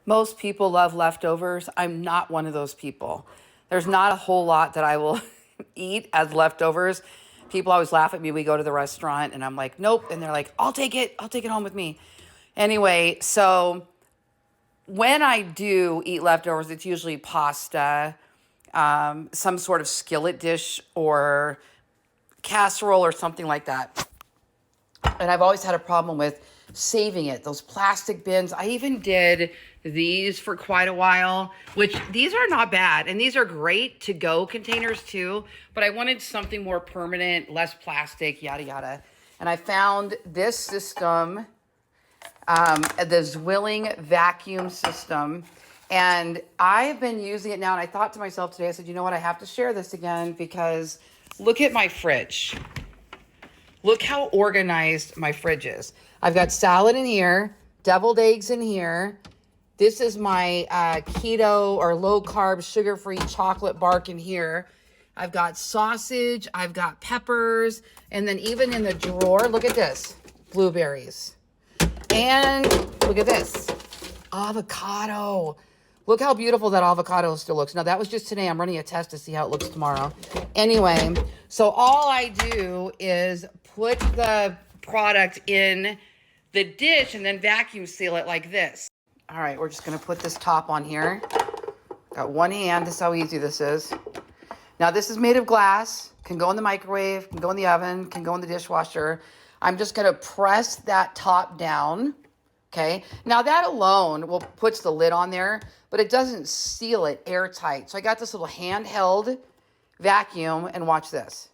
Most people love leftovers. I'm not one of those people. There's not a whole lot that I will eat as leftovers. People always laugh at me. We go to the restaurant and I'm like, nope. And they're like, I'll take it. I'll take it home with me. Anyway, so when I do eat leftovers, it's usually pasta, some sort of skillet dish or casserole or something like that. And I've always had a problem with saving it. Those plastic bins. I even did these for quite a while, which these are not bad. And these are great to go containers too. But I wanted something more permanent, less plastic, yada, yada. And I found this system, the ZWILLING vacuum system. And I've been using it now. And I thought to myself today, I said, you know what? I have to share this again because look at my fridge. Look how organized my fridge is. I've got salad in here, deviled eggs in here. This is my keto or low carb, sugar-free chocolate bark in here. I've got sausage, I've got peppers, and then even in the drawer, look at this, blueberries. And look at this, avocado. Look how beautiful that avocado still looks. Now, that was just today. I'm running a test to see how it looks tomorrow. Anyway, so all I do is put the product in the dish and then vacuum seal it like this. All right, we're just going to put this top on here. Got one hand. This is how easy this is. Now, this is made of glass. Can go in the microwave, can go in the oven, can go in the dishwasher. I'm just going to press that top down. Okay, now that alone puts the lid on there, but it doesn't seal it airtight. So I got this little handheld vacuum, and watch this.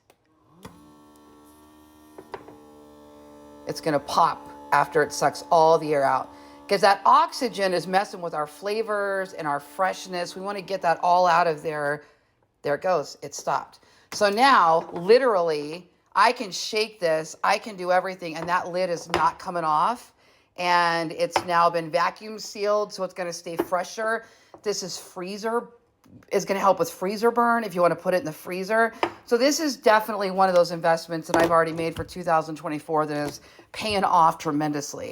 It's gonna pop after it sucks all the air out, because that oxygen is messing with our flavors and our freshness. We want to get that all out of there. There it goes, it stopped. So now, literally, I can shake this, I can do everything, and that lid is not coming off. And it's now been vacuum sealed, so it's going to stay fresher. This is going to help with freezer burn if you want to put it in the freezer. So this is definitely one of those investments that I've already made for 2024 that is paying off tremendously.